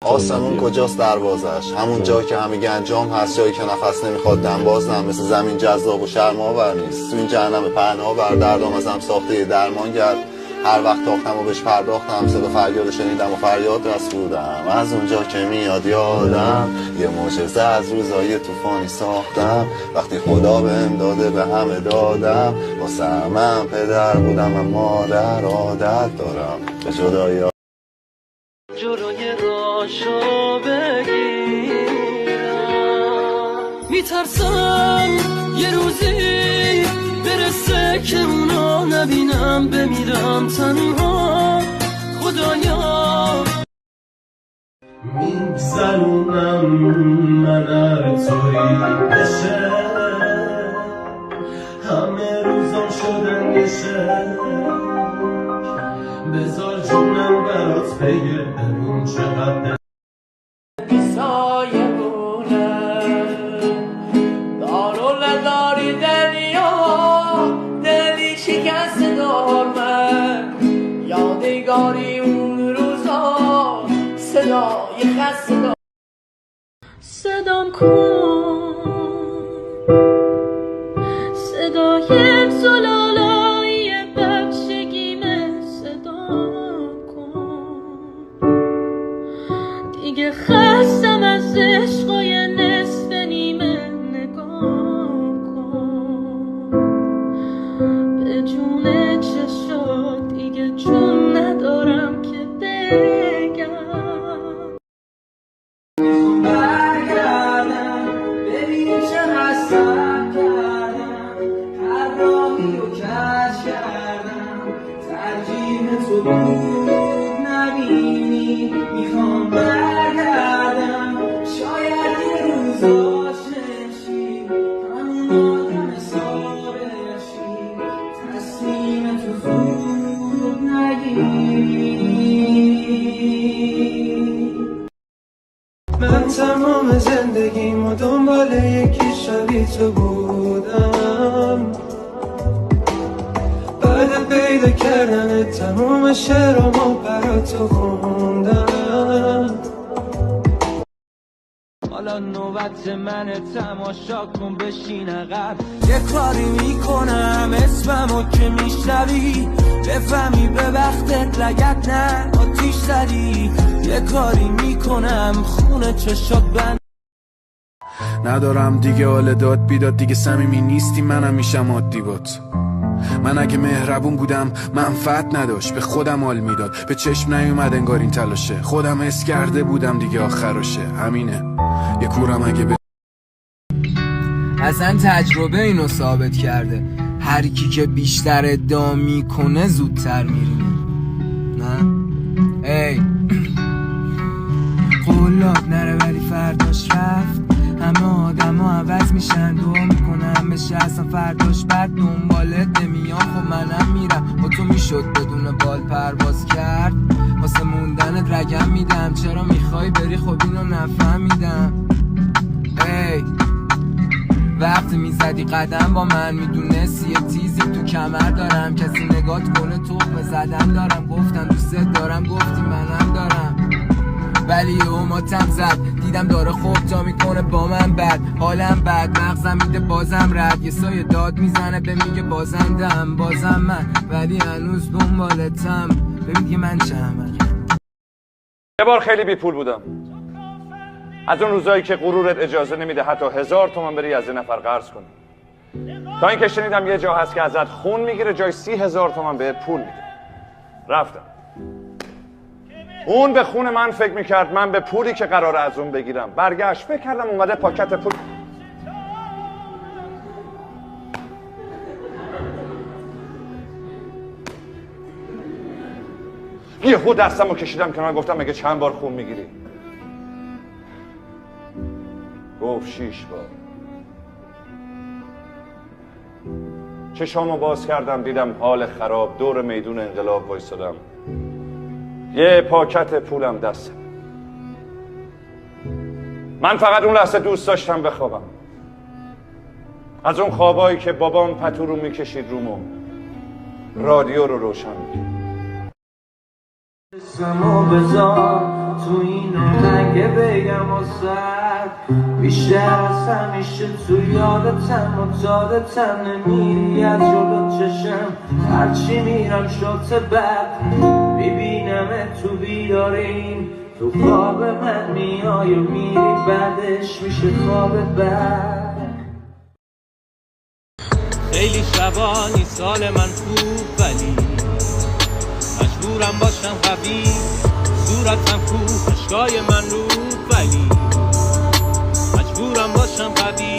آسمون کجاست دروازش؟ همون جا که همه انجام هست، جایی که نفس نمیخواد دم بازم، مثل زمین جذاب و شرم‌آور نیست. تو این جهنم پهناور دردام از هم ساخته درمان کرد. هر وقت تاختم و بهش پرداختم، صدا فریاد شنیدم و فریاد رسودم. از اونجا که میاد یادم یه معجزه از روزای طوفانی ساختم. وقتی خدا بهم داده به همه دادم، واسه من پدر بودم و مادر عادت دارم به جدایی. جلوی راشو بگیرم، میترسم یه روزی برسه که اونا نبینم، بمیرم تنها. خدایا میگذرونم من هر طوری بشه، همه روزان شدن یه شک. بذار جونم برات بگه ببین چقدر بیسایه بونه دارو نداری دلیا، دلی شکست دارمن، یادگاری اون روزا، صدای خسته دار صدام کن، صدای زلالایی بچگیمه صدام کن. دیگه خستم از عشقای نصف نیمه، نگاه کن به جون چشات، دیگه جون ندارم که بگم. برگردم ببین چه هستم کردم، هر راهی رو کش کردم، ترجیح تو بود نبینی. میخوام برگردم، شاید یه روزا چشی همون آدم حسابشی، تصمیم تو زود نگیری. من تمام زندگیمو دنبال یکی شبیه تو بودم، بعد پیدا کردن تمام شعرامو برا تو خوندم. حالا نوبت منه، تماشا کن بشین عقب. یه کاری میکنم اسممو که میشنوی، بفهمی به وقتت لگت نه آتیش زدی. یه کاری میکنم خونه چشات بند. ندارم دیگه حال داد بیداد، دیگه صمیمی نیستی منم میشم عادی بات. من اگه مهربون بودم منفعت نداشت، به خودم حال میداد، به چشم نیومد انگار این تلاشه. خودم حس کرده بودم دیگه آخرشه، همینه. یه کورم اگه اصلا تجربه اینو ثابت کرده، هر کی که بیشتر ادعا میکنه زودتر میرینه. نه ای قولات نره ولی فرداش رفت. همه آدم ها عوض میشن، دعا میکنم بشه اصلا فرداش بعد دنبالت نمیام. خب منم میرم، با تو میشد بدون بال پرواز کرد. واسه موندنت رگم میدم، چرا میخوای بری خب اینو نفهمیدم. ای وقتی میزدی قدم با من، میدونستی یه تیزی تو کمر دارم. کسی نگات کنه تخمه زدن دارم، گفتم دوست دارم گفتی منم دارم. ولی اوماتم زد، دیدم داره خوب تا میکنه با من بد. حالم بد، مغزم میده بازم رد. یه سایه داد میزنه به میگه بازندم، بازم من ولی هنوز دنبالتم. ببین دیگه من چهم. یه بار خیلی بی پول بودم، از اون روزایی که غرورت اجازه نمیده حتی 1000 تومان بری از یه نفر قرض کنی. تا اینکه شنیدم یه جا هست که ازت خون میگیره جای 30,000 تومان بهت پول میده. رفتم، اون به خون من فکر میکرد، من به پولی که قراره از اون بگیرم. برگشت فکر کردم اومده پاکت پول. یهو دستمو کشیدم کنار، گفتم مگه چند بار خون میگیری؟ گفت 6 بار. چشامو باز کردم، دیدم حال خراب، دور میدون انقلاب وایسادم، یه پاکت پولم دستم. من فقط اون لحظه دوست داشتم بخوابم، از اون خوابایی که بابام پتو رو میکشید رومو، رادیو رو روشن میکرد. اسمو بذار تو این اگه بگم واسد بیشتر از همیشه تو یادتم و دادتم نمیری از جلو چشم هرچی میرم شد بد میبینم تو بیدارین تو خواب من میای و میری بعدش میشه خواب بد خیلی شبانی سال من خوب ولی مجبورم باشم قوی صورتم خوب اشکای من رو ولی مجبورم باشم قوی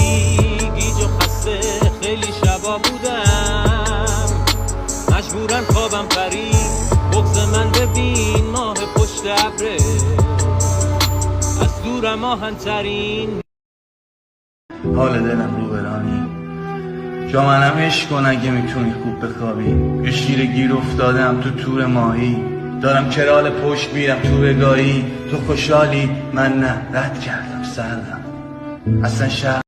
گیج و خسته خیلی شبا بودم مجبورم خوابم پرید بغض من ببین ماه پشت ابره از دورم آهن‌ترین حال دلم رو برانی جا منم عشق کن اگه میتونی خوب بخوابی یه شیر گیر افتادم تو تور ماهی دارم کرال پشت میرم تو بگاهی تو خوشحالی من نه رد کردم سردم اصلا شهر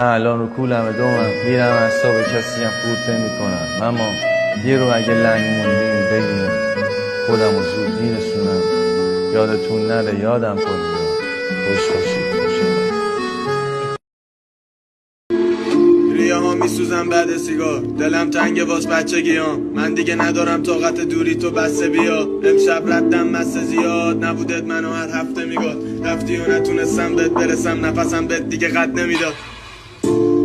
الان رو کولم دومم میرم اعصاب کسی هم خورد نمی کنم اما یه رو اگه لنگ موندیم بگیم خودم رو زود میرسونم یادتون نره یادم کنید خوش باشید ریاها میسوزم بعد سیگار دلم تنگ واس بچگیام من دیگه ندارم طاقت دوری تو بسه بیا امشب ردم مسه زیاد نبودت منو هر هفته میگاد رفتی و نتونستم بهت برسم نفسم بهت دیگه قد نمیداد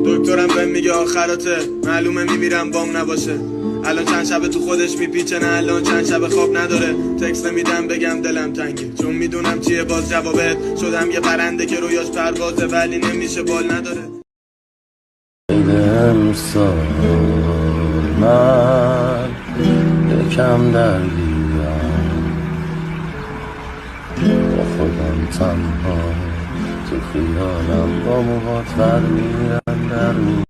دکترم بهم میگه آخراته معلومه میمیرم بام نباشه الان چند شب تو خودش میپیچه نه الان چند شب خواب نداره تکست نمیدم بگم دلم تنگه چون میدونم چیه باز جوابت شدم یه پرنده که رویاش پروازه ولی نمیشه بال نداره امسال من یکم درگیرم با خودم تنها تو خیالم با موهات برمیرم در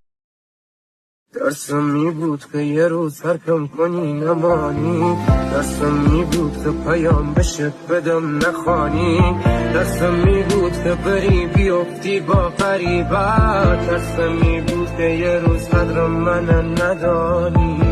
دستم می بود که یه روز ترکم کنی نمانی دستم می بود که پیام بشه بدم نخوانی دستم می بود که بری بیفتی با غریبت دستم می بود که یه روز قدرم من ندانی